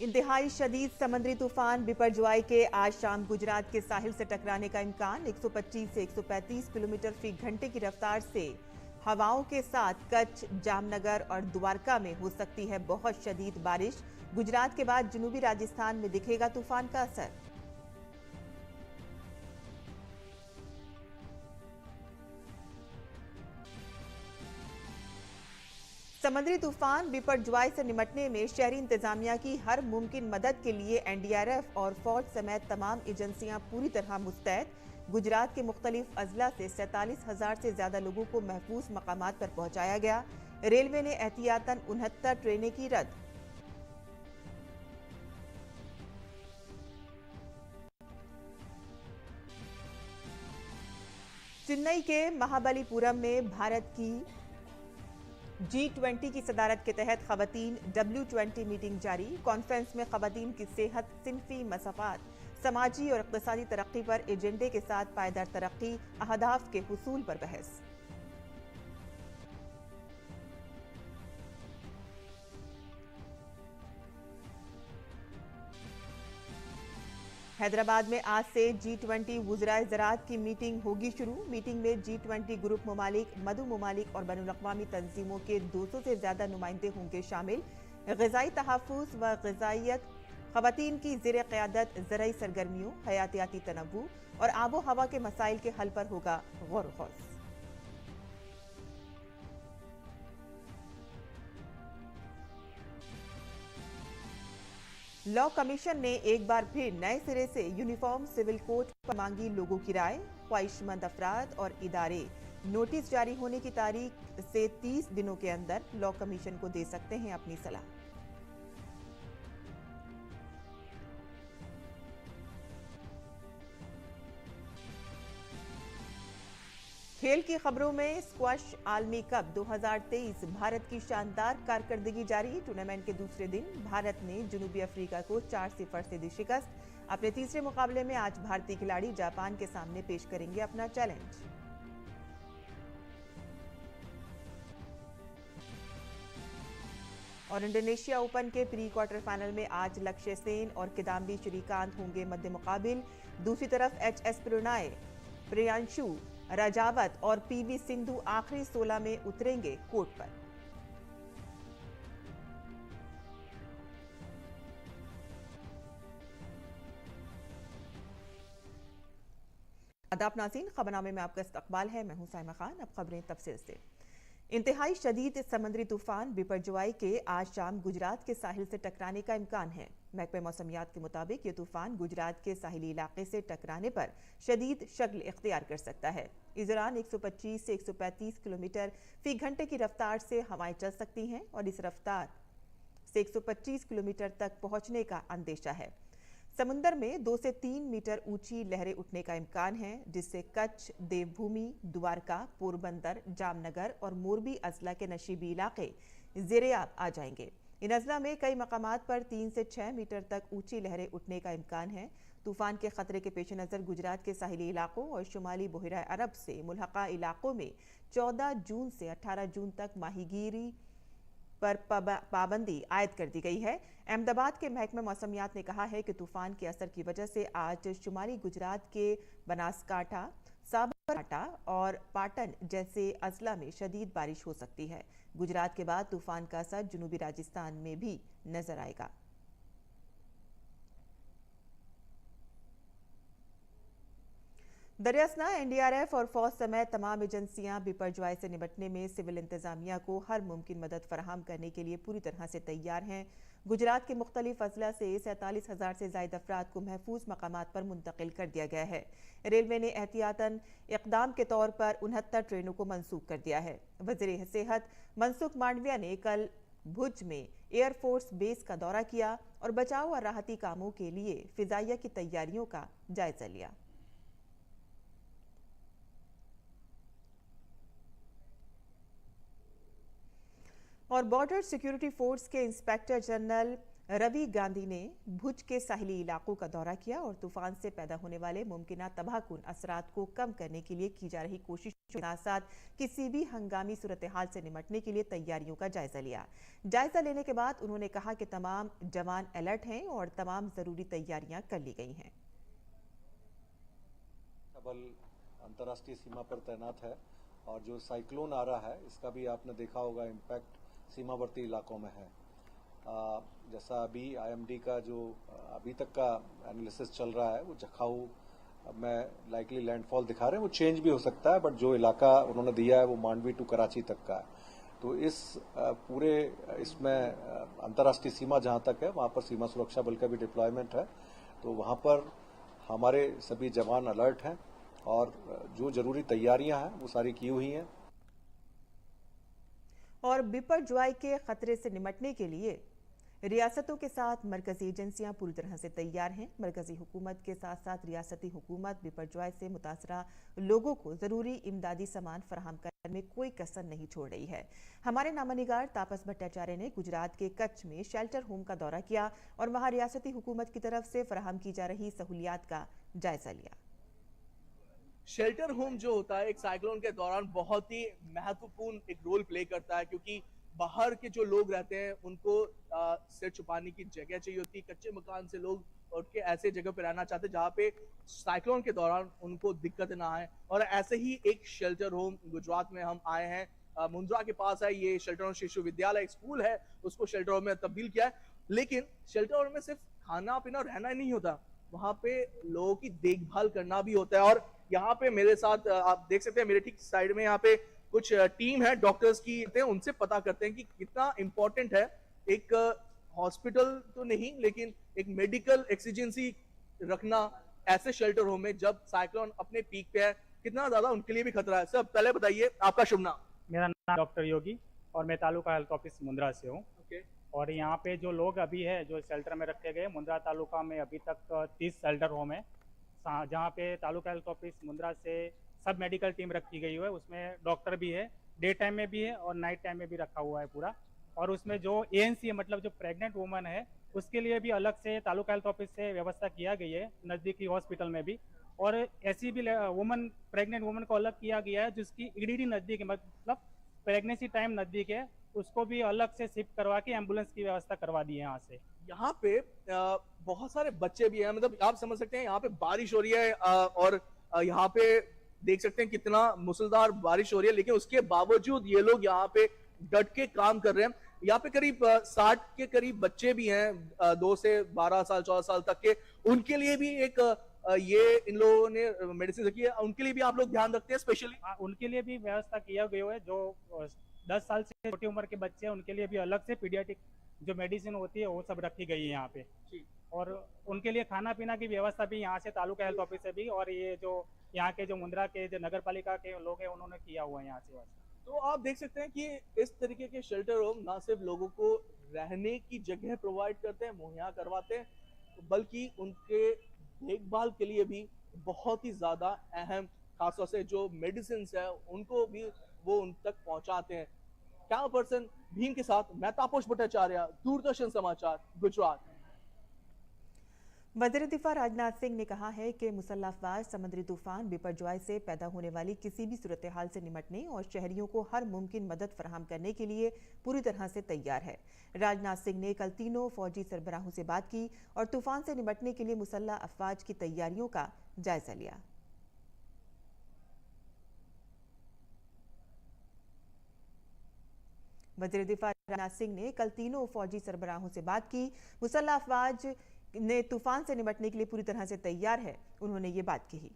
इंतहाई शदीद समुद्री तूफान बिपरजॉय के आज शाम गुजरात के साहिल से टकराने का इम्कान। 125 से 135 किलोमीटर फी घंटे की रफ्तार से हवाओं के साथ कच्छ, जामनगर और द्वारका में हो सकती है बहुत शदीद बारिश। गुजरात के बाद जनूबी राजस्थान में दिखेगा तूफान का असर। समुद्री तूफान बिपरजॉय से निपटने में शहरी इंतजामिया की हर मुमकिन मदद के लिए एनडीआरएफ और फौज समेत तमाम एजेंसियां पूरी तरह मुस्तैद। गुजरात के मुख्तलिफ अजला से 47,000 से ज्यादा लोगों को महफूज मकामात पर पहुंचाया गया। रेलवे ने एहतियातन 69 ट्रेनें की रद्द। चेन्नई के महाबलीपुरम में भारत की G20 की सदारत के तहत खवातीन W20 मीटिंग जारी। कॉन्फ्रेंस में खवातीन की सेहत, सिनफी मसाफात, समाजी और इक़्तिसादी तरक्की पर एजेंडे के साथ पायदार तरक्की अहदाफ के हुसूल पर बहस। हैदराबाद में आज से G20 वुज़राए ज़राअत की मीटिंग होगी शुरू। मीटिंग में G20 ग्रुप ममालिक, मदु ममालिक और बैनुल-अक़वामी तंजीमों के 200 से ज्यादा नुमाइंदे होंगे शामिल। ग़िज़ाई तहफ़्फ़ुज़ व ग़िज़ाइयत, ख़वातीन की ज़ेरे क़यादत ज़रई सरगर्मियों, हयातियाती तनव्वु और आबो हवा के मसाइल के हल पर होगा गौर व ख़ौज़। लॉ कमीशन ने एक बार फिर नए सिरे से यूनिफॉर्म सिविल कोड पर मांगी लोगों की राय। ख्वाहिशमंद अफराद और इदारे नोटिस जारी होने की तारीख से 30 दिनों के अंदर लॉ कमीशन को दे सकते हैं अपनी सलाह। खेल की खबरों में स्क्वैश आलमी कप 2023 भारत की शानदार कारकर्दगी जारी। टूर्नामेंट के दूसरे दिन भारत ने जनूबी अफ्रीका को 4-0 से दी शिकस्त। अपने तीसरे मुकाबले में आज भारतीय खिलाड़ी जापान के सामने पेश करेंगे अपना चैलेंज। और इंडोनेशिया ओपन के प्री क्वार्टर फाइनल में आज लक्ष्य सेन और किदाम्बी श्रीकांत होंगे मध्य मुकाबिल। दूसरी तरफ एचएस प्रणय, प्रियांशु राजावत और पीवी सिंधु आखिरी 16 में उतरेंगे कोर्ट पर। आदाब नाज़रीन, खबरनामे में आपका इस्तकबाल है। मैं हूं साइमा खान। अब खबरें तफसील से। इंतहाई शदीद समुद्री तूफान बिपरजॉय के आज शाम गुजरात के साहिल से टकराने का इम्कान है। महकमे मौसमियात के मुताबिक ये तूफान गुजरात के साहिली इलाके से टकराने पर शदीद शक्ल इख्तियार कर सकता है। इस दौरान 125 से 135 किलोमीटर फी घंटे की रफ्तार से हवाएं चल सकती हैं और इस रफ्तार से 125 किलोमीटर तक पहुंचने का अंदेशा है। समुंदर में 2 से 3 मीटर ऊंची लहरें उठने का इम्कान है, जिससे कच्छ, देवभूमि, द्वारका, पोरबंदर, जामनगर और मोरबी अजला के नशीबी इलाके ज़ेरे-आब आ जाएंगे। इन अजला में कई मकामात पर 3 से 6 मीटर तक ऊंची लहरें उठने का इम्कान है। तूफान के खतरे के पेश नज़र गुजरात के साहिली इलाकों और शुमाली बहिरा अरब से मुल्हका इलाकों में 14 जून से 18 जून तक माहीगीरी पर पाबंदी आयद कर दी गई है। अहमदाबाद के महकमे मौसमियात ने कहा है कि तूफान के असर की वजह से आज शुमाली गुजरात के बनासकांठा, साबरकांठा और पाटन जैसे अजला में शदीद बारिश हो सकती है। गुजरात के बाद तूफान का असर जनूबी राजस्थान में भी नजर आएगा। दरियासना एनडीआरएफ और फौज समेत तमाम एजेंसियां बिपरजॉय से निपटने में सिविल इंतजामिया को हर मुमकिन मदद फराहम करने के लिए पूरी तरह से तैयार हैं। गुजरात के मुख्तलिफ अजला से 47,000 से ज्यादा अफराद को महफूज मकामात पर मुंतकिल कर दिया गया है। रेलवे ने एहतियातन इकदाम के तौर पर 69 ट्रेनों को मनसूख कर दिया है। वज़ीर सेहत मनसुख मांडविया ने कल भुज में एयरफोर्स बेस का दौरा किया और बचाव और राहती कामों के लिए फिजाइया की तैयारियों का जायजा लिया। और बॉर्डर सिक्योरिटी फोर्स के इंस्पेक्टर जनरल रवि गांधी ने भुज के साहिली इलाकों का दौरा किया और तूफान से पैदा होने वाले मुमकिन तबाहकुन असरात को कम करने के लिए की जा रही कोशिशों के साथ साथ किसी भी हंगामी सूरत हाल से निपटने के लिए तैयारियों का जायजा लिया। जायजा लेने के बाद उन्होंने कहा कि तमाम जवान अलर्ट हैं और तमाम जरूरी तैयारियां कर ली गई हैं। बल अंतर्राष्ट्रीय सीमा पर तैनात है और जो साइक्लोन आ रहा है इसका भी आपने देखा होगा इम्पैक्ट सीमावर्ती इलाकों में है। जैसा अभी आईएमडी का जो अभी तक का एनालिसिस चल रहा है वो जखाऊ में लाइकली लैंडफॉल दिखा रहे हैं, वो चेंज भी हो सकता है, बट जो इलाका उन्होंने दिया है वो मांडवी टू कराची तक का है। तो इस पूरे इसमें अंतर्राष्ट्रीय सीमा जहां तक है वहां पर सीमा सुरक्षा बल का भी डिप्लॉयमेंट है, तो वहां पर हमारे सभी जवान अलर्ट हैं और जो जरूरी तैयारियां हैं वो सारी की हुई हैं। और बिपरजॉय के खतरे से निपटने के लिए रियासतों के साथ मरकजी एजेंसियां पूरी तरह से तैयार हैं। मरकजी हुकूमत के साथ साथ रियासती हुकूमत बिपरजॉय से मुतासरा लोगों को जरूरी इमदादी सामान फराहम करने में कोई कसर नहीं छोड़ रही है। हमारे नामानिगार तापस भट्टाचार्य ने गुजरात के कच्छ में शेल्टर होम का दौरा किया और वहां रियासती हुकूमत की तरफ से फराहम की जा रही सहूलियात का जायजा लिया। शेल्टर होम जो होता है एक साइक्लोन के दौरान बहुत ही महत्वपूर्ण एक रोल प्ले करता है, क्योंकि बाहर के जो लोग रहते हैं उनको सिर छुपाने की जगह चाहिए होती है। कच्चे मकान से लोग उठ के ऐसे जगह पे रहना चाहते हैं जहाँ पे साइक्लोन के दौरान उनको दिक्कत ना आए, और ऐसे ही एक शेल्टर होम गुजरात में हम आए हैं। मुंद्रा के पास है ये शेल्टर होम, शिशु विद्यालय एक स्कूल है, उसको शेल्टर होम में तब्दील किया है। लेकिन शेल्टर होम में सिर्फ खाना पीना रहना ही नहीं होता, वहाँ पे लोगों की देखभाल करना भी होता है। और यहाँ पे मेरे साथ आप देख सकते हैं, मेरे ठीक साइड में यहाँ पे कुछ टीम है डॉक्टर्स की, उनसे पता करते हैं कि कितना इंपॉर्टेंट है एक हॉस्पिटल तो नहीं लेकिन एक मेडिकल एक्सीजेंसी रखना ऐसे शेल्टर होम में जब साइक्लोन अपने पीक पे है, कितना ज्यादा उनके लिए भी खतरा है। सर पहले बताइए आपका शुभ नाम। मेरा नाम डॉक्टर योगी और मैं तालुका हेल्थ ऑफिस मुंद्रा से हूँ। और यहाँ पे जो लोग अभी है जो शेल्टर में रखे गए, मुंद्रा तालुका में अभी तक 30 शेल्टर होम है, जहाँ पे तालुका हेल्थ ऑफिस मुंद्रा से सब मेडिकल टीम रखी गई है। उसमें डॉक्टर भी है, डे टाइम में भी है और नाइट टाइम में भी रखा हुआ है पूरा। और उसमें जो एएनसी है मतलब जो प्रेग्नेंट वुमन है उसके लिए भी अलग से तालुका हेल्थ ऑफिस से व्यवस्था किया गई है, नज़दीकी हॉस्पिटल में भी। और ऐसी भी वुमन प्रेग्नेंट वुमन को अलग किया गया है जिसकी ईडीडी नज़दीक है, मतलब प्रेगनेंसी टाइम नज़दीक है, उसको भी अलग से शिफ्ट करवा के एम्बुलेंस की व्यवस्था करवा दी है यहाँ से। यहाँ पे बहुत सारे बच्चे भी हैं, मतलब आप समझ सकते हैं यहाँ पे बारिश हो रही है और यहाँ पे देख सकते हैं कितना मूसलाधार बारिश हो रही है, लेकिन उसके बावजूद ये लोग यहाँ पे डट के काम कर रहे हैं। यहाँ पे करीब 60 के करीब बच्चे भी हैं, 2 से 12 साल 14 साल तक के। उनके लिए भी एक ये इन लोगों ने मेडिसिन रखी है, उनके लिए भी आप लोग ध्यान रखते हैं स्पेशली? उनके लिए भी व्यवस्था किया गया है। जो 10 साल से छोटी उम्र के बच्चे हैं उनके लिए भी अलग से पीडियाट्रिक जो मेडिसिन होती है वो सब रखी गई है यहाँ पे। और उनके लिए खाना पीना की व्यवस्था भी यहाँ से तालुका हेल्थ ऑफिस से भी, और ये जो यहाँ के जो मुंद्रा के जो नगर पालिका के लोग हैं उन्होंने किया हुआ है यहाँ से। तो आप देख सकते हैं कि इस तरीके के शेल्टर होम ना सिर्फ लोगों को रहने की जगह प्रोवाइड करते हैं, मुहैया करवाते हैं, बल्कि उनके देखभाल के लिए भी बहुत ही ज्यादा अहम, खासतौर से जो मेडिसिन है उनको भी वो उन तक पहुंचाते हैं। कैमरा पर्सन भीम के साथ मैं तापस भट्टाचार्य, दूरदर्शन समाचार, गुजरात। वज़ीर दिफा राजनाथ सिंह ने कहा है कि मुसल्लह अफवाज समुद्री तूफान बिपरजॉय से पैदा होने वाली किसी भी सूरत हाल से निपटने और शहरियों को हर मुमकिन मदद फराहम करने के लिए पूरी तरह से तैयार है। राजनाथ सिंह ने कल तीनों फौजी सरबराहों से बात की और तूफान से निपटने के लिए मुसल्लह अफवाज की तैयारियों का जायजा लिया। वज़ीर दिफा राजनाथ सिंह ने कल तीनों फौजी सरबराहों से बात की। मुसल्लह अफवाज ने तूफान से निपटने के लिए पूरी तरह से तैयार है, उन्होंने ये बात कही।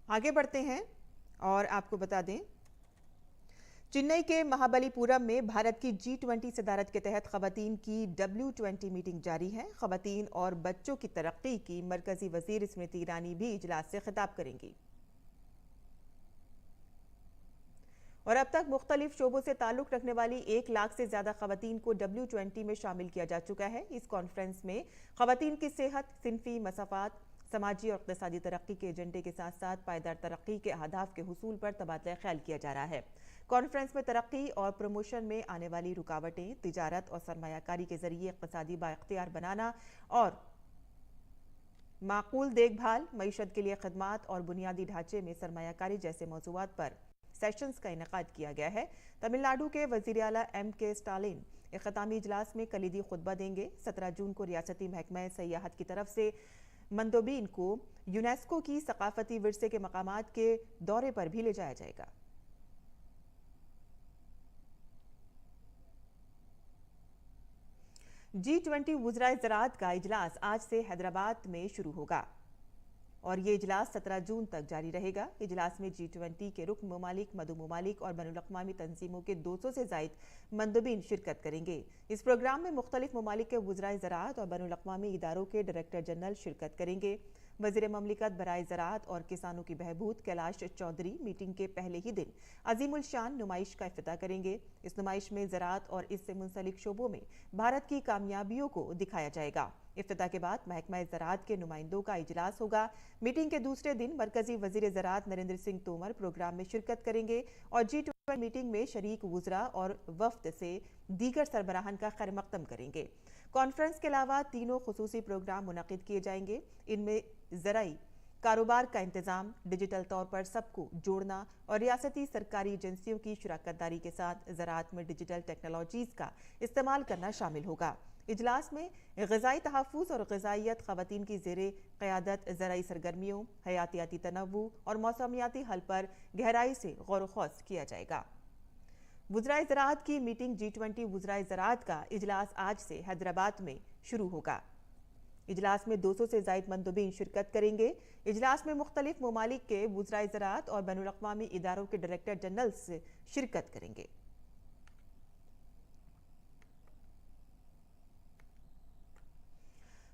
आगे बढ़ते हैं और आपको बता दें, चेन्नई के महाबलीपुरम में भारत की G20 सदारत के तहत खवातीन की W20 मीटिंग जारी है। खवातीन और बच्चों की तरक्की की मरकजी वजीर स्मृति ईरानी भी इजलास से खिताब करेंगी। और अब तक मुख्तलिफ शोबों से ताल्लुक रखने वाली 1 लाख से ज्यादा खवातीन को W20 में शामिल किया जा चुका है। इस कॉन्फ्रेंस में खवातीन की सेहत, सिनफी मसाफात, समाजी और इक़्तिसादी तरक्की के एजेंडे के साथ साथ पायदार तरक्की के अहदाफ के हुसूल पर तबादला ख्याल किया जा रहा है। कॉन्फ्रेंस में तरक्की और प्रमोशन में आने वाली रुकावटें, तिजारत और सरमायाकारी के जरिए इक़्तिसादी बाइख्तियार बनाना और माकूल देखभाल, मईशत के लिए खदमात और बुनियादी ढांचे में सरमायाकारी जैसे मौज़ूआत पर सेशंस का इनेकाद किया गया है। तमिलनाडु के वज़ीर आला M.K. स्टालिन इख्तितामी इजलास में कलीदी खुतबा देंगे। 17 जून को रियासती महकमा सयाहत की तरफ से मंदोबीन को यूनेस्को की सकाफती विरसे के मकामात के दौरे पर भी ले जाया जाएगा। G20 वुज़राए ज़राअत का इजलास आज से हैदराबाद में शुरू होगा और ये इजलास 17 जून तक जारी रहेगा। इजलास में G20 के रुकन ममालिक, मदू ममालिक और बैनुल-अक़वामी तंजीमों के 200 से ज़ायद मंदोबीन शिरकत करेंगे। इस प्रोग्राम में मुख्तलिफ ममालिक के वुज़राए ज़राअत और बैनुल-अक़वामी इदारों के डायरेक्टर जनरल शिरकत करेंगे। वज़ीर ममलिकत बराए ज़राअत और किसानों की बहबूद कैलाश चौधरी मीटिंग के पहले ही दिन अजीमुल शान नुमाइश का इफ्तिताह करेंगे। इस नुमाइश में ज़राअत और इससे मुंसलिक शोबों में भारत की कामयाबियों को दिखाया जाएगा। इफ्तिताह के बाद महकमा ज़राअत के नुमाइंदों का इजलास होगा। मीटिंग के दूसरे दिन मरकजी वज़ीर ज़राअत नरेंद्र सिंह तोमर प्रोग्राम में शिरकत करेंगे और G20 मीटिंग में शरीक वुज़रा और वफ्द से दीगर सरबराहान का खैर मकदम करेंगे। कॉन्फ्रेंस के अलावा तीनों खुसूसी प्रोग्राम मुनक़िद किए जाएंगे। इनमें ज़राई कारोबार का इंतज़ाम, डिजिटल तौर पर सबको जोड़ना और रियासती सरकारी एजेंसियों की शराकतदारी के साथ ज़राअत में डिजिटल टेक्नोलॉजीज़ का इस्तेमाल करना शामिल होगा। इजलास में ग़िज़ाई तहफ़्फ़ुज़ और ग़िज़ाइयत ख़वातीन की ज़ेरे क़यादत ज़राई सरगर्मियों, हयातियाती तनव्वु और मौसमियाती हल पर गहराई से गौर ख़ौस किया जाएगा। वुज़राए ज़राअत की मीटिंग G20 वुज़राए ज़राअत का इजलास आज से हैदराबाद में शुरू होगा। इजलास में 200 से ज़ायद मंदोबीन शिरकत करेंगे। इजलास में मुख्तलिफ ममालिक के वुज़राए ज़राअत और बैनुल-अक़वामी इदारों के डायरेक्टर जनरल्स शिरकत करेंगे।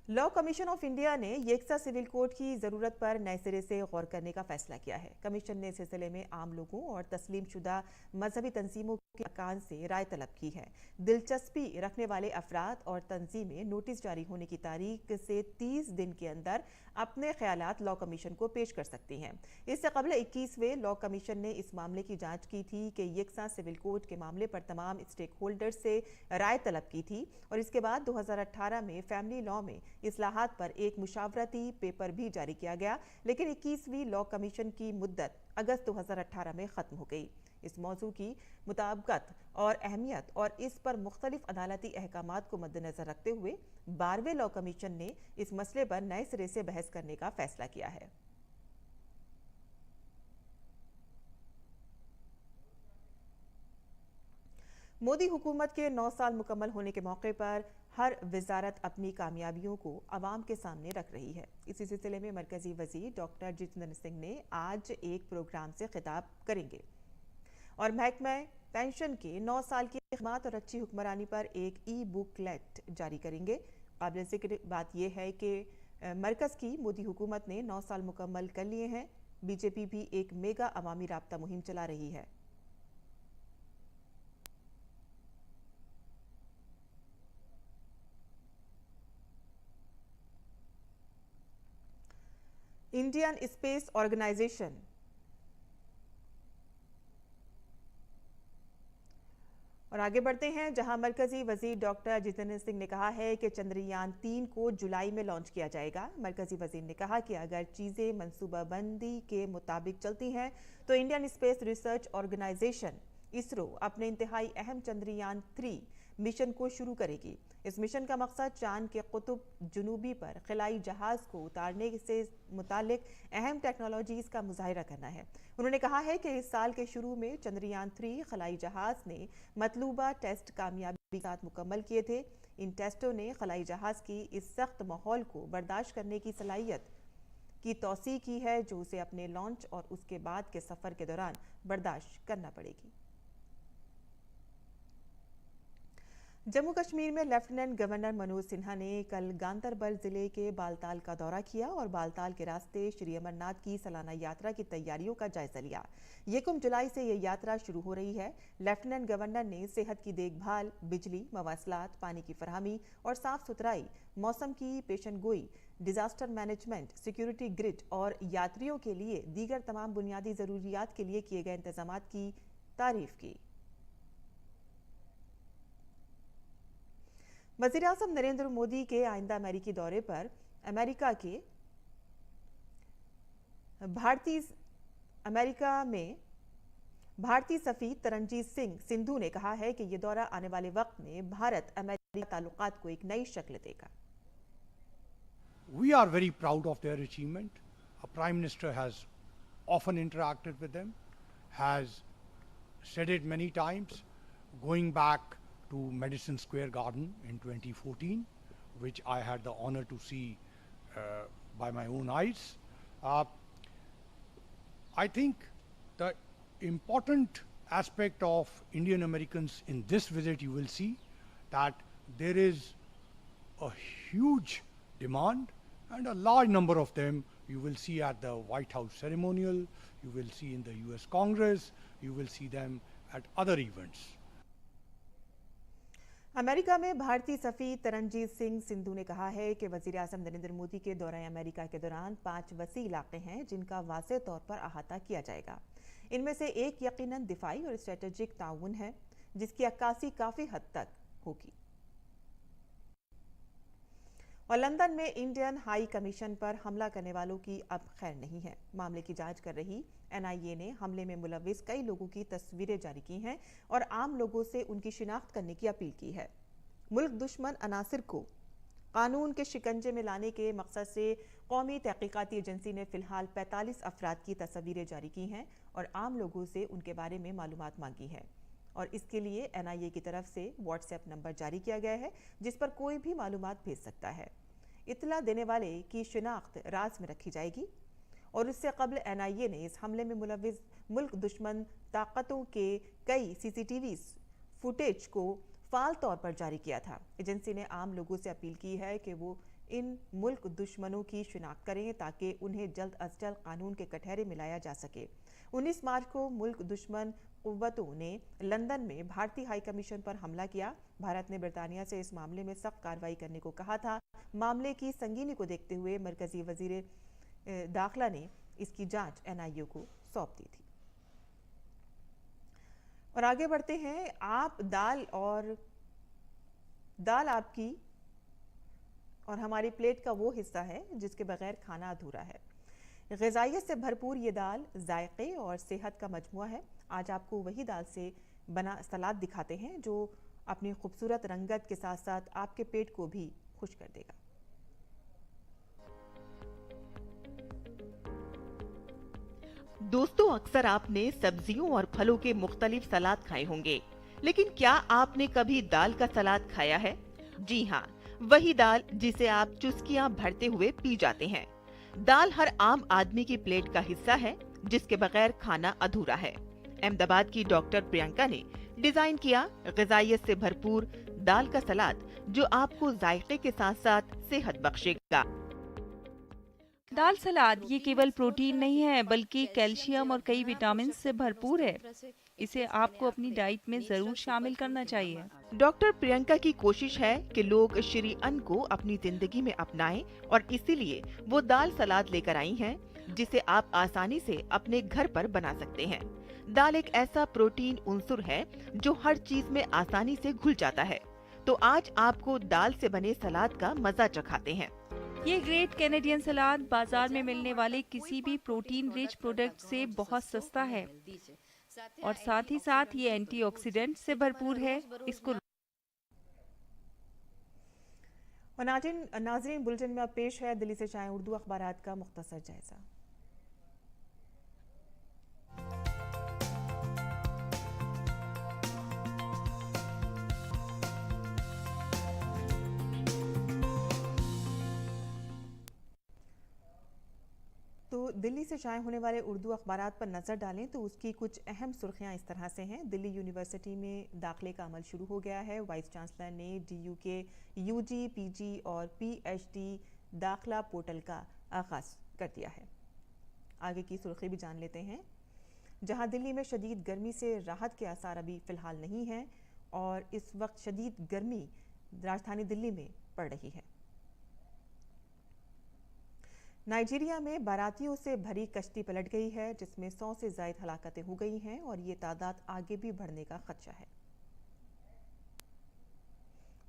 लॉ कमीशन ऑफ इंडिया ने यकसा सिविल कोड की ज़रूरत पर नए सिरे से गौर करने का फैसला किया है। कमीशन ने इस सिलसिले में आम लोगों और तस्लीम शुदा मजहबी तंजीमों के अरकान से राय तलब की है। दिलचस्पी रखने वाले अफराद और तंजीमें नोटिस जारी होने की तारीख से 30 दिन के अंदर अपने ख्यालात लॉ कमीशन को पेश कर सकती हैं। इससे कबल 21वें लॉ कमीशन ने इस मामले की जांच की थी कि यकसा सिविल कोड के मामले पर तमाम स्टेक होल्डर्स से राय तलब की थी और इसके बाद 2018 में फैमिली लॉ में इस्लाहात पर एक मुशावरती पेपर भी जारी किया गया, लेकिन 21वीं लॉ कमीशन की मुद्दत अगस्त 2018 में ख़त्म हो गई। इस मौजू की मुताबिकत और अहमियत और इस पर मुख्तलिफ अदालती अहकामात को मद्देनजर रखते हुए 12वें लॉ कमीशन ने इस मसले पर नए सिरे से बहस करने का फैसला किया है। मोदी हुकूमत के 9 साल मुकम्मल होने के मौके पर हर वजारत अपनी कामयाबियों को आवाम के सामने रख रही है। इसी सिलसिले में मरकजी वजीर डॉक्टर जितेंद्र सिंह ने आज एक प्रोग्राम से खिताब करेंगे और महकमा पेंशन के 9 साल की खिदमत और अच्छी हुक्मरानी पर एक ई-बुकलेट जारी करेंगे। काबिल ज़िक्र बात यह है कि मरकज़ की मोदी हुकूमत ने 9 साल मुकम्मल कर लिए हैं। बीजेपी भी एक मेगा अवामी राब्ता मुहिम चला रही है। इंडियन स्पेस ऑर्गेनाइजेशन और आगे बढ़ते हैं, जहां मरकजी वजीर डॉक्टर जितेंद्र सिंह ने कहा है कि चंद्रयान 3 को जुलाई में लॉन्च किया जाएगा। मरकजी वजीर ने कहा कि अगर चीज़ें मनसूबाबंदी के मुताबिक चलती हैं तो Indian Space Research Organisation ISRO अपने इंतहाई अहम चंद्रयान 3 मिशन को शुरू करेगी। इस मिशन का मकसद चांद के कुतुब जुनूबी पर खिलाई जहाज को उतारने से मुतालिक अहम टेक्नोलॉजीज का मुजाहिरा करना है। उन्होंने कहा है कि इस साल के शुरू में चंद्रयान 3 खलाई जहाज ने मतलूबा टेस्ट कामयाबी के साथ मुकम्मल किए थे। इन टेस्टों ने खलाई जहाज की इस सख्त माहौल को बर्दाश्त करने की सलाहियत की तौसीह की है जो उसे अपने लॉन्च और उसके बाद के सफ़र के दौरान बर्दाश्त करना पड़ेगी। जम्मू कश्मीर में लेफ्टिनेंट गवर्नर मनोज सिन्हा ने कल गांदरबल जिले के बालताल का दौरा किया और बालताल के रास्ते श्री अमरनाथ की सालाना यात्रा की तैयारियों का जायजा लिया। 1 जुलाई से ये यात्रा शुरू हो रही है। लेफ्टिनेंट गवर्नर ने सेहत की देखभाल, बिजली, मवासलात, पानी की फराहमी और साफ सुथराई, मौसम की पेशेनगोई, डिजास्टर मैनेजमेंट, सिक्योरिटी ग्रिड और यात्रियों के लिए दीगर तमाम बुनियादी जरूरियात के लिए किए गए इंतजामात की तारीफ की। वज़ीर-ए-आज़म नरेंद्र मोदी के आइंदा अमेरिकी दौरे पर अमेरिका में भारतीय सफ़ीर तरनजीत सिंह सिंधु ने कहा है कि ये दौरा आने वाले वक्त में भारत अमेरिका ताल्लुकात को एक नई शक्ल देगा। We are very proud of their achievement. Our Prime Minister has often interacted with them, has said it many times, going back to Madison Square Garden in 2014, which I had the honor to see by my own eyes. I think the important aspect of Indian Americans in this visit, you will see that there is a huge demand, and a large number of them you will see at the White House ceremonial, you will see in the US Congress, you will see them at other events. America में भारतीय सफ़ीर तरनजीत सिंह सिंधु ने कहा है कि वज़ीर-ए-आज़म नरेंद्र मोदी के दौरे America के दौरान 5 वसी इलाके हैं जिनका वाज़ेह तौर पर अहाता किया जाएगा। इनमें से एक यकीनन दिफाई और स्ट्रेटेजिक ताउन है जिसकी अक्कासी काफ़ी हद तक होगी। और लंदन में इंडियन हाई कमीशन पर हमला करने वालों की अब खैर नहीं है। मामले की जांच कर रही NIA ने हमले में मुलव्विस कई लोगों की तस्वीरें जारी की हैं और आम लोगों से उनकी शिनाख्त करने की अपील की है। मुल्क दुश्मन अनासिर को कानून के शिकंजे में लाने के मकसद से कौमी तहकीकाती एजेंसी ने फिलहाल 45 अफराद की तस्वीरें जारी की हैं और आम लोगों से उनके बारे में मालूमात मांगी है। और इसके लिए NIA की तरफ से WhatsApp नंबर जारी किया गया है जिस पर कोई भी मालूमात भेज सकता है। इतला देने वाले की शिनाख्त राज में रखी जाएगी। और इससे कबल NIA ने इस हमले में मुलव्विस मुल्क दुश्मन ताकतों के कई CCTV फुटेज को फाल तौर पर जारी किया था। एजेंसी ने आम लोगों से अपील की है कि वो इन मुल्क दुश्मनों की शिनाख्त करें ताकि उन्हें जल्द अज जल्द कानून के कटहरे में लाया जा सके। 19 मार्च को मुल्क दुश्मन कुव्वतों ने लंदन में भारतीय हाई कमीशन पर हमला किया। भारत ने ब्रितानिया से इस मामले में सख्त कार्रवाई करने को कहा था। मामले की संगीनी को देखते हुए मरकजी वजीर दाखिला ने इसकी जांच NIA को सौंप दी थी। और आगे बढ़ते हैं। दाल आपकी और हमारी प्लेट का वो हिस्सा है जिसके बगैर खाना अधूरा है। ग़िज़ाइयत से भरपूर ये दाल जायके और सेहत का मजमुआ है। आज आपको वही दाल से बना सलाद दिखाते हैं जो अपनी खूबसूरत रंगत के साथ साथ आपके पेट को भी खुश कर देगा। दोस्तों, अक्सर आपने सब्जियों और फलों के मुख्तलिफ सलाद खाए होंगे, लेकिन क्या आपने कभी दाल का सलाद खाया है? जी हाँ, वही दाल जिसे आप चुस्कियां भरते हुए पी जाते हैं। दाल हर आम आदमी की प्लेट का हिस्सा है जिसके बगैर खाना अधूरा है। अहमदाबाद की डॉक्टर प्रियंका ने डिजाइन किया ग़िज़ाइयत से भरपूर दाल का सलाद जो आपको जायके के साथ साथ सेहत बख्शेगा। दाल सलाद ये केवल प्रोटीन नहीं है बल्कि कैल्शियम और कई विटामिन से भरपूर है। इसे आपको अपनी डाइट में जरूर शामिल करना चाहिए। डॉक्टर प्रियंका की कोशिश है कि लोग श्री अन्न को अपनी जिंदगी में अपनाएं और इसीलिए वो दाल सलाद लेकर आई हैं जिसे आप आसानी से अपने घर पर बना सकते हैं। दाल एक ऐसा प्रोटीन उन्सुर है जो हर चीज में आसानी से घुल जाता है। तो आज आपको दाल से बने सलाद का मजा चखाते हैं। ये ग्रेट कैनेडियन सलाद बाजार में मिलने वाले किसी भी प्रोटीन रिच प्रोडक्ट से बहुत सस्ता है और साथ ही साथ ये एंटीऑक्सीडेंट से भरपूर है। इसको नाज़रीन, बुलेटिन में अब पेश है दिल्ली से शाये उर्दू अखबारात का मुख्तसर जायजा। तो दिल्ली से शाये होने वाले उर्दू अखबारात पर नज़र डालें तो उसकी कुछ अहम सुर्खियां इस तरह से हैं। दिल्ली यूनिवर्सिटी में दाखिले का अमल शुरू हो गया है। वाइस चांसलर ने DU के UG, PG और PhD दाखिला पोर्टल का आगाज़ कर दिया है। आगे की सुर्खी भी जान लेते हैं। जहां दिल्ली में शदीद गर्मी से राहत के आसार अभी फ़िलहाल नहीं हैं और इस वक्त शदीद गर्मी राजधानी दिल्ली में पड़ रही है। नाइजीरिया में बारातियों से भरी कश्ती पलट गई है, जिसमें 100 से ज़ायद हलाकतें हो गई हैं और ये तादाद आगे भी बढ़ने का खदशा है।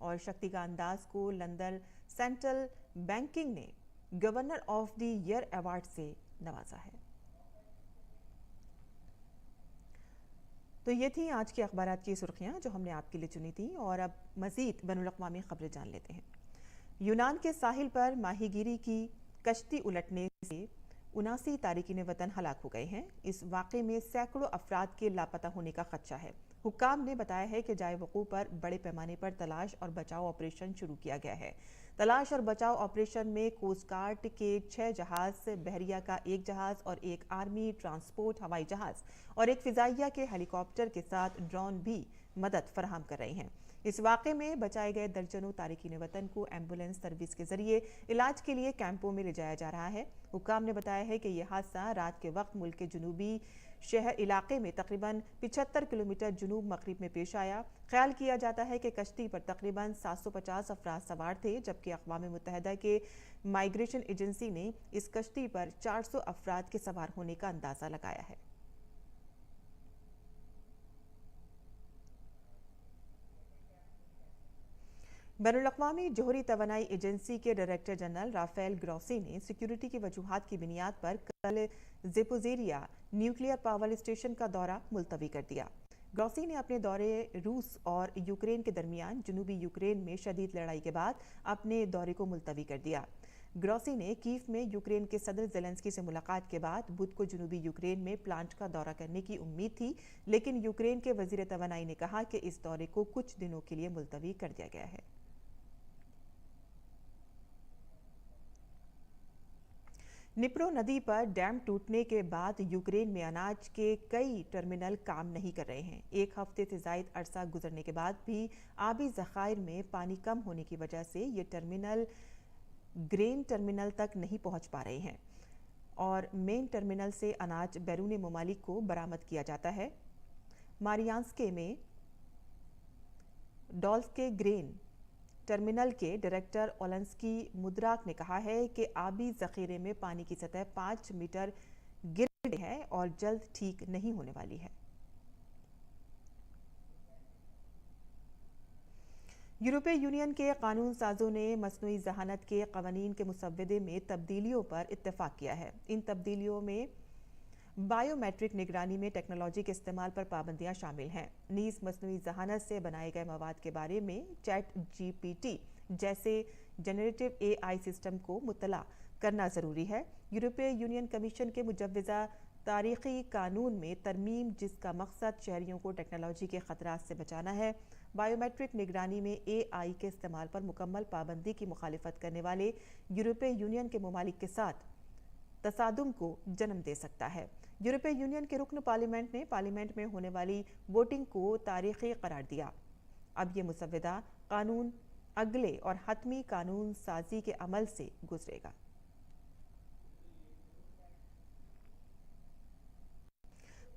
और शक्ति का अंदाज को लंदन सेंट्रल बैंकिंग ने governor of the year award से नवाजा है। तो ये थी आज की अखबारात की सुर्खियां जो हमने आपके लिए चुनी थी। और अब मजीद बैनुल-अक़वामी खबरें जान लेते हैं। यूनान के साहिल पर माहीगीरी की कश्ती उलटने से 79 तारिकीन वतन हलाक हो गए हैं। इस वाक़े में सैकड़ों अफराद के लापता होने का खदशा है। हुक्काम ने बताया है कि जाए वक़ूअ पर बड़े पैमाने पर तलाश और बचाव ऑपरेशन शुरू किया गया है। तलाश और बचाव ऑपरेशन में कोस्ट गार्ड के 6 जहाज, बहरिया का 1 जहाज और 1 आर्मी ट्रांसपोर्ट हवाई जहाज और 1 फिजाइया के हेलीकॉप्टर के साथ ड्रोन भी मदद फराहम कर रहे हैं। इस वाक़े में बचाए गए दर्जनों तारिकीन वतन को एम्बुलेंस सर्विस के जरिए इलाज के लिए कैंपों में ले जाया जा रहा है। हुक्काम ने बताया है कि यह हादसा रात के वक्त मुल्क के जनूबी शहर इलाके में तकरीबन 75 किलोमीटर जनूब मगरिब में पेश आया। ख्याल किया जाता है कि कश्ती पर तकरीबन 750 अफराद सवार थे, जबकि अक़वाम मुत्तहिदा के माइग्रेशन एजेंसी ने इस कश्ती पर 400 अफराद के सवार होने का अंदाज़ा लगाया है। बैनुल-अक़वामी जोहरी तवानाई एजेंसी के डायरेक्टर जनरल राफेल ग्रॉसी ने सिक्योरिटी की वजूहात की बुनियाद पर कल ज़ेपोरिज़िया न्यूक्लियर पावर स्टेशन का दौरा मुलतवी कर दिया। ग्रॉसी ने अपने दौरे रूस और यूक्रेन के दरमियान जनूबी यूक्रेन में शदीद लड़ाई के बाद अपने दौरे को मुलतवी कर दिया। ग्रॉसी ने कीव में यूक्रेन के सदर ज़ेलेंस्की से मुलाकात के बाद बुध को जनूबी यूक्रेन में प्लांट का दौरा करने की उम्मीद थी, लेकिन यूक्रेन के वज़ीर तवानाई ने कहा कि इस दौरे को कुछ दिनों के लिए मुलतवी कर दिया गया है। निप्रो नदी पर डैम टूटने के बाद यूक्रेन में अनाज के कई टर्मिनल काम नहीं कर रहे हैं। 1 हफ्ते से ज़ायद अरसा गुजरने के बाद भी आबी ज़खायर में पानी कम होने की वजह से ये टर्मिनल ग्रेन टर्मिनल तक नहीं पहुंच पा रहे हैं और मेन टर्मिनल से अनाज बैरून ममालिक को बरामद किया जाता है। मारियांस्के में डॉल्स्के ग्रेन टर्मिनल के डायरेक्टर ओलेंस्की मुद्राक ने कहा है कि आबी ज़ख़ीरे में पानी की सतह 5 मीटर गिर गई है और जल्द ठीक नहीं होने वाली है। यूरोपीय यूनियन के कानून साजों ने मसनूई ज़हानत के क़वानीन के मुसव्वदे में तब्दीलियों पर इत्तेफाक किया है। इन तब्दीलियों में बायोमेट्रिक निगरानी में टेक्नोलॉजी के इस्तेमाल पर पाबंदियां शामिल हैं। नीज़ मसनूई ज़हानत से बनाए गए मवाद के बारे में ChatGPT जैसे जनरेटिव AI सिस्टम को मुत्तला करना ज़रूरी है। यूरोपीय यूनियन कमीशन के मुजव्वज़ा तारीख़ी कानून में तरमीम, जिसका मकसद शहरियों को टेक्नोलॉजी के ख़तरात से बचाना है, बायोमेट्रिक निगरानी में AI के इस्तेमाल पर मुकम्मल पाबंदी की मुखालिफत करने वाले यूरोपीय यूनियन के ममालिक के साथ तसादुम को जन्म दे सकता है। यूरोपीय यूनियन के रुकन पार्लियामेंट ने पार्लियामेंट में होने वाली वोटिंग को तारीख़ी करार दिया। अब ये मुसव्वदा कानून अगले और हतमी कानून साजी के अमल से गुजरेगा।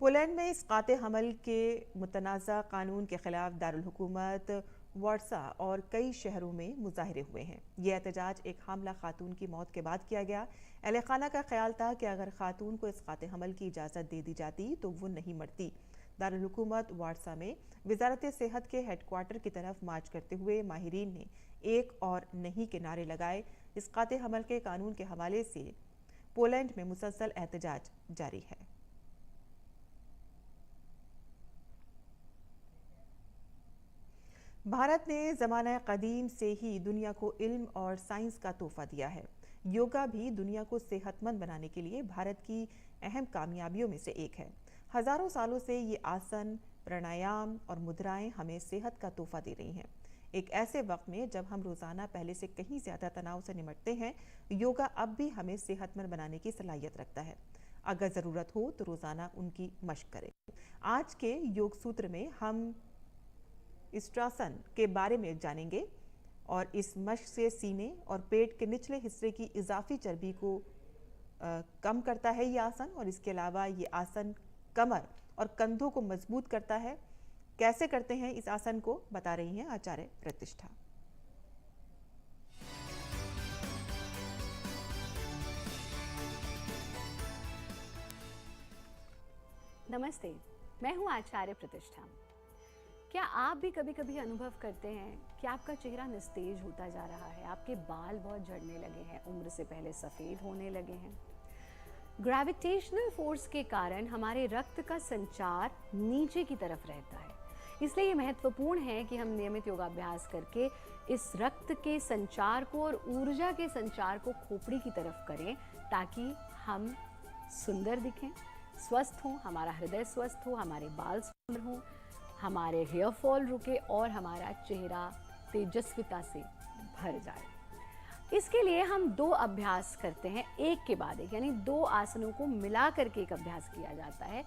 पोलैंड में इस्कात हमल के मुतनाज़ा कानून के खिलाफ दारुल हुकूमत वार्सा और कई शहरों में मुजाहरे हुए हैं। ये एहतजाज एक हामला खातून की मौत के बाद किया गया। अहले खाना का ख्याल था कि अगर खातून को इस्कात हमल की इजाज़त दे दी जाती तो वो नहीं मरती। दारुल हुकूमत वार्सा में वजारत सेहत के हेडक्वार्टर की तरफ मार्च करते हुए माहिरीन ने एक और नहीं के नारे लगाए। इस्कात हमल के कानून के हवाले से पोलैंड में मुसलसल एहतजाज जारी है। भारत ने ज़माना कदीम से ही दुनिया को इल्म और साइंस का तोहफा दिया है। योगा भी दुनिया को सेहतमंद बनाने के लिए भारत की अहम कामयाबियों में से एक है। हज़ारों सालों से ये आसन, प्राणायाम और मुद्राएं हमें सेहत का तोहफा दे रही हैं। एक ऐसे वक्त में जब हम रोजाना पहले से कहीं ज्यादा तनाव से निपटते हैं, योगा अब भी हमें सेहतमंद बनाने की सलाहियत रखता है। अगर जरूरत हो तो रोजाना उनकी मशक करें। आज के योग सूत्र में हम इष्टासन के बारे में जानेंगे और इस मशक से सीने और पेट के निचले हिस्से की इजाफी चर्बी को कम करता है ये आसन, और इसके अलावा ये आसन कमर और कंधों को मजबूत करता है। कैसे करते हैं इस आसन को, बता रही हैं आचार्य प्रतिष्ठा। नमस्ते, मैं हूं आचार्य प्रतिष्ठा। क्या आप भी कभी कभी अनुभव करते हैं कि आपका चेहरा निस्तेज होता जा रहा है, आपके बाल बहुत झड़ने लगे हैं, उम्र से पहले सफ़ेद होने लगे हैं? ग्रेविटेशनल फोर्स के कारण हमारे रक्त का संचार नीचे की तरफ रहता है। इसलिए ये महत्वपूर्ण है कि हम नियमित योगाभ्यास करके इस रक्त के संचार को और ऊर्जा के संचार को खोपड़ी की तरफ करें, ताकि हम सुंदर दिखें, स्वस्थ हों, हमारा हृदय स्वस्थ हो, हमारे बाल सुंदर हों, हमारे हेयर फॉल रुके और हमारा चेहरा तेजस्विता से भर जाए। इसके लिए हम 2 अभ्यास करते हैं, एक के बाद एक, यानी 2 आसनों को मिला करके एक अभ्यास किया जाता है।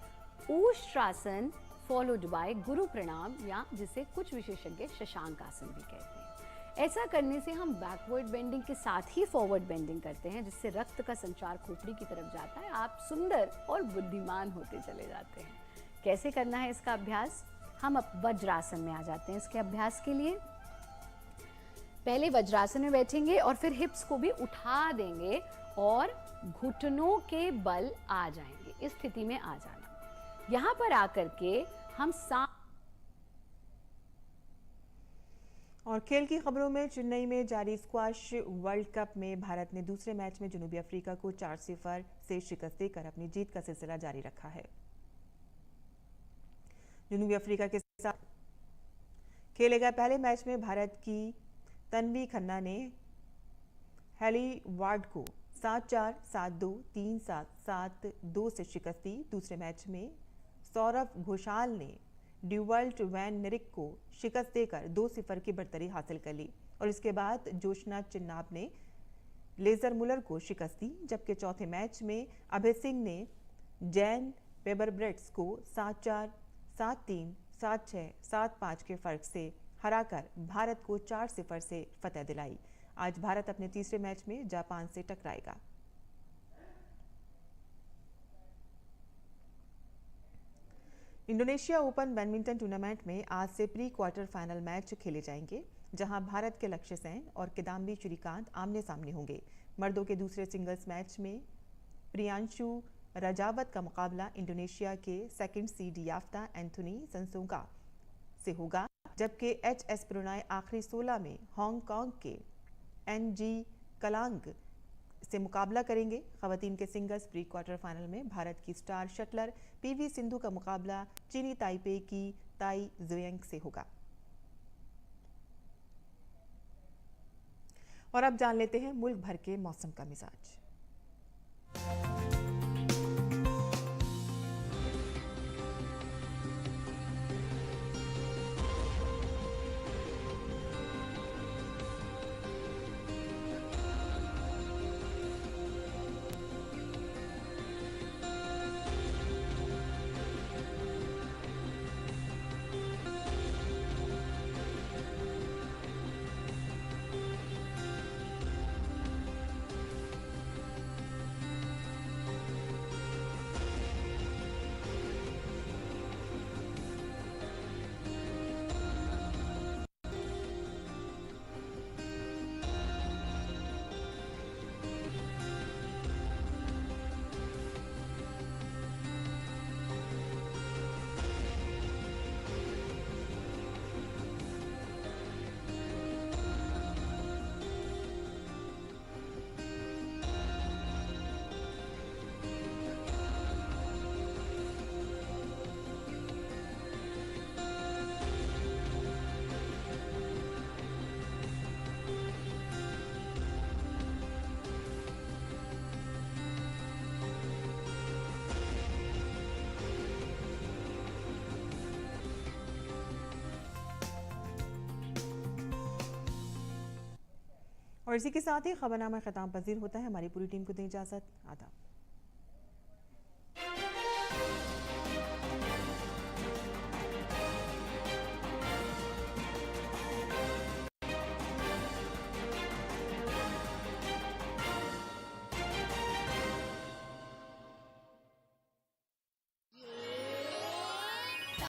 ऊष्ट्रासन फॉलोड बाय गुरु प्रणाम, या जिसे कुछ विशेषज्ञ शशांक आसन भी कहते हैं। ऐसा करने से हम बैकवर्ड बेंडिंग के साथ ही फॉरवर्ड बेंडिंग करते हैं, जिससे रक्त का संचार खोपड़ी की तरफ जाता है। आप सुंदर और बुद्धिमान होते चले जाते हैं। कैसे करना है इसका अभ्यास? हम अब वज्रासन में आ जाते हैं। इसके अभ्यास के लिए पहले वज्रासन में बैठेंगे और फिर हिप्स को भी उठा देंगे और घुटनों के बल आ जाएंगे। इस स्थिति में आ जाना। यहां पर आकर के हम और खेल की खबरों में चेन्नई में जारी स्क्वाश वर्ल्ड कप में भारत ने दूसरे मैच में जनूबी अफ्रीका को 4-0 से शिकस्त देकर अपनी जीत का सिलसिला जारी रखा है। जनूबी अफ्रीका के साथ खेले गए पहले मैच में भारत की तन्वी खन्ना ने हेली वार्ड को 7-4, 7-2, 3-7, 7-2 से शिकस्त दी। दूसरे मैच में सौरभ घोषाल ने ड्यूवल्ट वैन निरिक को शिकस्त देकर 2-0 की बढ़तरी हासिल कर ली, और इसके बाद जोशना चिन्नाब ने लेजर मुलर को शिकस्त दी। जबकि चौथे मैच में अभय सिंह ने जैन पेबरब्रेट्स को 7-4, 7-3, 7-6, 7-5 के फर्क से हराकर भारत को 4-0 से फतह दिलाई। आज भारत अपने तीसरे मैच में जापान से टकराएगा। इंडोनेशिया ओपन बैडमिंटन टूर्नामेंट में आज से प्री क्वार्टर फाइनल मैच खेले जाएंगे, जहां भारत के लक्ष्य सेन और किदाम्बी श्रीकांत आमने सामने होंगे। मर्दों के दूसरे सिंगल्स मैच में प्रियांशु रजावत का मुकाबला इंडोनेशिया के सेकंड सीड याफ्ता एंथोनी संसोगा से होगा, जबकि एच.एस. प्रणय आखिरी 16 में हांगकांग के एन.जी. कलांग से मुकाबला करेंगे। खवातीन के सिंगल्स प्री क्वार्टर फाइनल में भारत की स्टार शटलर पीवी सिंधु का मुकाबला चीनी ताइपे की ताई जुएंग से होगा। और अब जान लेते हैं मुल्क भर के मौसम का मिजाज। और इसी के साथ ही खबरनामा खिताम पजीर होता है। हमारी पूरी टीम को दें इजाजत। आदाब।